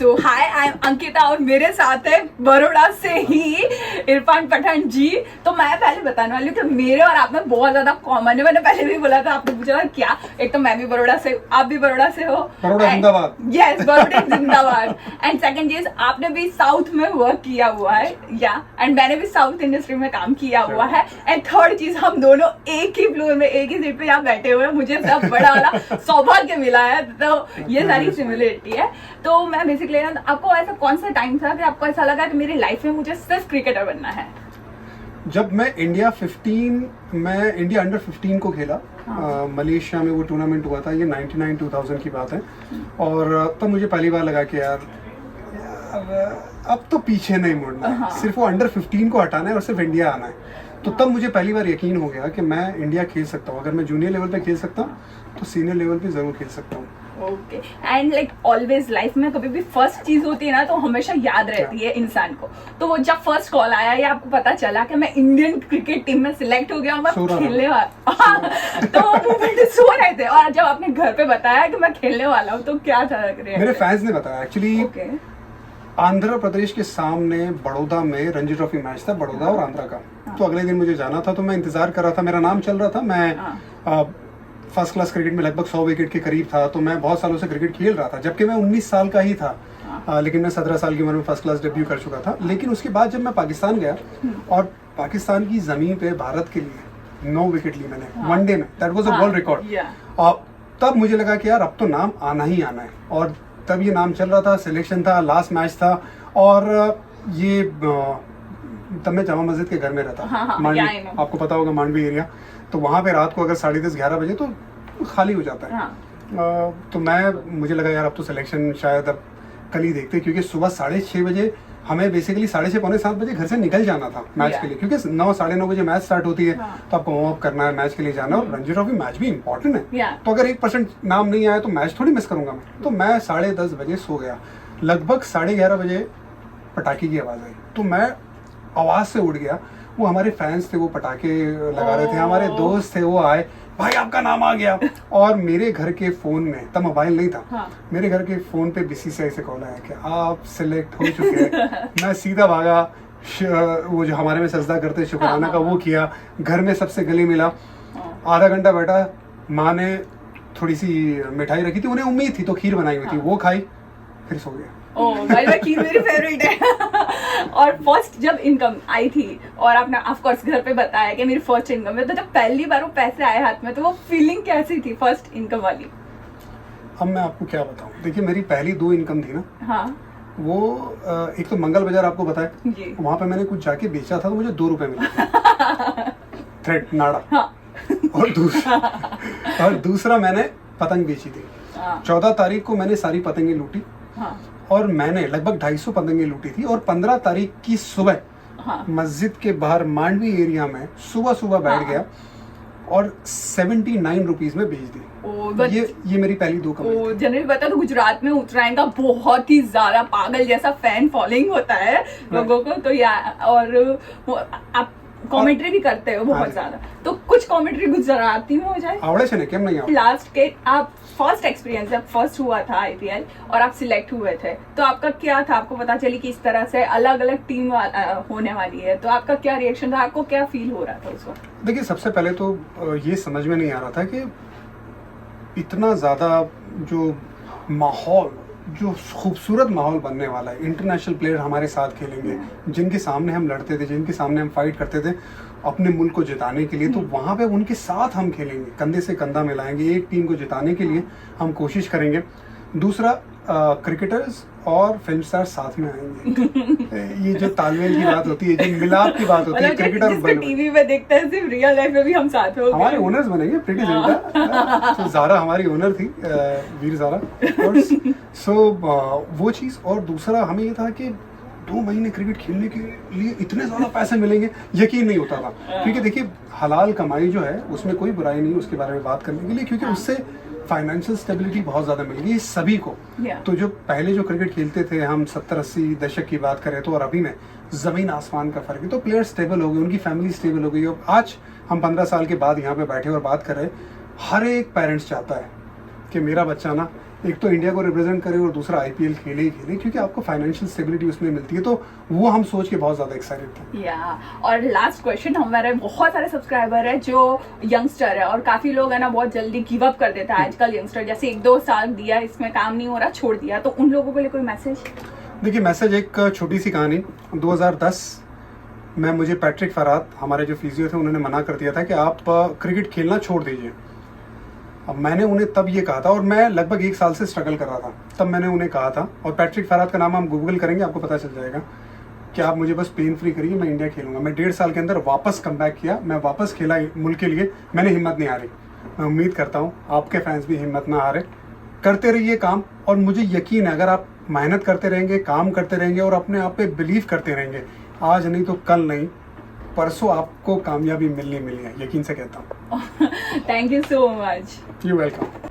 So hi, I am Ankita और मेरे साथ है बड़ौदा से ही इरफान पठान जी। तो मैं पहले बताने वाली हूँ कि मेरे और आप में बहुत ज्यादा कॉमन है। मैंने पहले भी बोला था, आपने पूछा था क्या। एक तो मैं भी बड़ौदा से, आप भी बड़ौदा से हो। बड़ौदा जिंदाबाद। यस, बड़ौदा जिंदाबाद। एंड सेकंड चीज, आपने भी साउथ में वर्क किया हुआ है या, एंड मैंने भी साउथ इंडस्ट्री में काम किया हुआ है। एंड थर्ड चीज, हम दोनों एक ही फ्लोर में एक ही सीट पे यहाँ बैठे हुए हैं। मुझे सब बड़ा वाला सौभाग्य मिला है, तो ये सारी सिमिलरिटी है। तो मैं बेसिकली, आपको ऐसा कौन सा टाइम था कि आपको ऐसा लगा कि मेरी लाइफ में मुझे सिर्फ क्रिकेटर बनना है? जब मैं इंडिया अंडर 15 को खेला। हाँ। मलेशिया में वो टूर्नामेंट हुआ था, ये 99-2000 की बात है। और तब मुझे पहली बार लगा कि यार अब तो पीछे नहीं मुड़ना है। हाँ। सिर्फ वो अंडर 15 को हटाना है और सिर्फ इंडिया आना है। तो तब मुझे पहली बार यकीन हो गया कि मैं इंडिया खेल सकता हूँ। अगर मैं जूनियर लेवल पे खेल सकता हूँ तो सीनियर लेवल पे जरूर खेल सकता हूँ। Okay. And like always life में कभी भी फर्स्ट चीज होती है ना, तो हमेशा याद रहती है इंसान को। तो वो जब फर्स्ट कॉल आया या आपको पता चला कि मैं इंडियन क्रिकेट टीम में सिलेक्ट हो गया हूँ, मैं खेलने वाला तो वो मोमेंट सो रहे थे। और जब आपने घर पे बताया कि मैं खेलने वाला हूँ, तो क्या था? मेरे फैंस ने बताया एक्चुअली। ओके। आंध्र प्रदेश के सामने बड़ौदा में रणजी ट्रॉफी मैच था, बड़ौदा और आंध्रा का। तो अगले दिन मुझे जाना था, तो मैं इंतजार कर रहा था। मेरा नाम चल रहा था। मैं फर्स्ट क्लास क्रिकेट में लगभग 100 विकेट के करीब था। तो मैं बहुत सालों से क्रिकेट खेल रहा था, जबकि मैं 19 साल का ही था। लेकिन मैं 17 साल की उम्र में फर्स्ट क्लास डेब्यू कर चुका था। लेकिन उसके बाद जब मैं पाकिस्तान गया और पाकिस्तान की जमीन पे भारत के लिए 9 विकेट ली मैंने वनडे में। That was a world record. और तब मुझे लगा कि यार अब तो नाम आना ही आना है। और तब ये नाम चल रहा था, सिलेक्शन था, लास्ट मैच था। और ये तब मैं जामा मस्जिद के घर में रहता। मांडवी, आपको पता होगा मांडवी एरिया। तो वहाँ पे रात को अगर 10:30-11 बजे तो खाली हो जाता है। तो मुझे लगा यार अब तो सिलेक्शन शायद अब कल ही देखते, क्योंकि सुबह 6:30 बजे हमें बेसिकली 6:30 पौने 7 बजे घर से निकल जाना था मैच के लिए, क्योंकि 9-9:30 बजे मैच स्टार्ट होती है। तो आपको वार्म अप करना है, मैच के लिए जाना है। और रणजी ट्रॉफी मैच भी इंपॉर्टेंट है। तो अगर 1% नाम नहीं आया तो मैच थोड़ी मिस करूंगा मैं। तो मैं 10:30 बजे सो गया। लगभग 11:30 बजे पटाखे की आवाज आई, तो मैं आवाज से उठ गया। वो हमारे फैंस थे, वो पटाखे लगा रहे थे। हमारे दोस्त थे, वो आए, भाई आपका नाम आ गया। और मेरे घर के फोन में, तब मोबाइल नहीं था, मेरे घर के फोन पे BCCI से कॉल आया कि आप सिलेक्ट हो चुके हैं। मैं सीधा भागा, वो जो हमारे में सजदा करते शुक्राना का वो किया, घर में सबसे गले मिला। आधा घंटा बैठा, माँ ने थोड़ी सी मिठाई रखी थी, उन्हें उम्मीद थी, तो खीर बनाई हुई थी, वो खाई, फिर सो गया। खीर मेरी फेवरेट है। और फर्स्ट जब इनकम आई थी और आपने ऑफ कोर्स घर पे बताया कि मेरी फर्स्ट इनकम है, तो जब पहली बार वो पैसे आए हाथ में, तो वो फीलिंग कैसी थी फर्स्ट इनकम वाली? अब मैं आपको क्या बताऊं। देखिए, मेरी पहली 2 इनकम थी ना। हाँ। वो एक तो मंगल बाजार आपको बताया, वहाँ पे मैंने कुछ जाके बेचा था, तो मुझे 2 रुपए मिले थ्रेड नाड़ा। हाँ। और दूसरा मैंने पतंग बेची थी। 14 तारीख को मैंने सारी पतंगे लूटी। हाँ। और मैंने लगभग 250 पतंगे लूटी थी। और 15 तारीख की सुबह मस्जिद के बाहर मांडवी एरिया में सुबह बैठ गया और 79 रुपीज में बेच दी। ये मेरी पहली 2 कमाई। जनरली बता तो गुजरात में उत्तरायण का बहुत ही ज्यादा पागल जैसा फैन फॉलोइंग होता है लोगों को। तो और आप कमेंट्री भी करते हो बहुत ज्यादा, तो कुछ कमेंट्री गुजराती में हो जाए? आवड़े से केम नहीं आवड़े। लास्ट के आप फर्स्ट एक्सपीरियंस जब फर्स्ट हुआ था IPL और आप सिलेक्ट हुए थे, तो आपका क्या था? आपको पता चली कि इस तरह से अलग अलग टीम होने वाली है, तो आपका क्या रिएक्शन था? आपको क्या फील हो रहा था उस वक्त? देखिए, सबसे पहले तो ये समझ में नहीं आ रहा था कि इतना ज्यादा जो माहौल, जो खूबसूरत माहौल बनने वाला है। इंटरनेशनल प्लेयर हमारे साथ खेलेंगे, जिनके सामने हम लड़ते थे, जिनके सामने हम फाइट करते थे अपने मुल्क को जिताने के लिए। तो वहाँ पे उनके साथ हम खेलेंगे, कंधे से कंधा मिलाएंगे, एक टीम को जिताने के लिए हम कोशिश करेंगे। दूसरा, क्रिकेटर्स और फिल्म स्टार साथ में आएंगे। ये जो तालमेल की बात होती है, जो मिलाप की बात होती है, क्रिकेटर टीवी पे देखते हैं, सिर्फ रियल लाइफ में भी हम साथ होंगे। हमारे ओनर्स बनेंगे, प्रीटी जिंटा। तो ज़ारा हमारी ओनर थी, वीर ज़ारा। सो वो चीज़। और दूसरा हमें ये था कि 2 महीने क्रिकेट खेलने के लिए इतने ज़्यादा पैसे मिलेंगे, यकीन नहीं होता था। क्योंकि देखिए, हलाल कमाई जो है उसमें कोई बुराई नहीं उसके बारे में बात करने के लिए, क्योंकि उससे फाइनेंशियल स्टेबिलिटी बहुत ज़्यादा मिलेगी सभी को। तो जो पहले जो क्रिकेट खेलते थे हम 70-80 दशक की बात करें तो, और अभी में ज़मीन आसमान का फ़र्क है। तो प्लेयर स्टेबल हो गए, उनकी फैमिली स्टेबल हो गई। और आज हम 15 साल के बाद यहाँ पे बैठे और बात कर रहे हैं, हर एक पेरेंट्स चाहता है कि मेरा बच्चा ना एक तो इंडिया को रिप्रेजेंट करे और दूसरा आईपीएल खेले ही खेले, क्योंकि आपको फाइनेंशियल स्टेबिलिटी उसमें मिलती है। तो वो हम सोच के बहुत ज़्यादा एक्साइटेड थे। या और लास्ट क्वेश्चन, हमारे बहुत सारे सब्सक्राइबर है जो यंगस्टर है और काफी लोग है ना बहुत जल्दी गिव अप कर देता है आजकल यंगस्टर, जैसे 1-2 साल दिया इसमें काम नहीं हो रहा छोड़ दिया, तो उन लोगों के लिए कोई मैसेज? देखिए मैसेज, एक छोटी सी कहानी। 2010 में मुझे पैट्रिक फरहाद, हमारे जो फिजियो थे, उन्होंने मना कर दिया था कि आप क्रिकेट खेलना छोड़ दीजिए। अब मैंने उन्हें तब ये कहा था, और मैं लगभग 1 साल से स्ट्रगल कर रहा था, तब मैंने उन्हें कहा था, और पैट्रिक फरहाद का नाम हम गूगल करेंगे आपको पता चल जाएगा, कि आप मुझे बस पेन फ्री करिए, मैं इंडिया खेलूंगा। मैं 1.5 साल के अंदर वापस कम बैक किया, मैं वापस खेला मुल्क के लिए, मैंने हिम्मत नहीं हारी। मैं उम्मीद करता हूँ आपके फैंस भी हिम्मत ना हारे, करते रहिए काम, और मुझे यकीन है अगर आप मेहनत करते रहेंगे, काम करते रहेंगे और अपने आप पे बिलीव करते रहेंगे, आज नहीं तो कल नहीं परसों आपको कामयाबी मिलनी है, यकीन से कहता हूँ। Thank you so much. You welcome.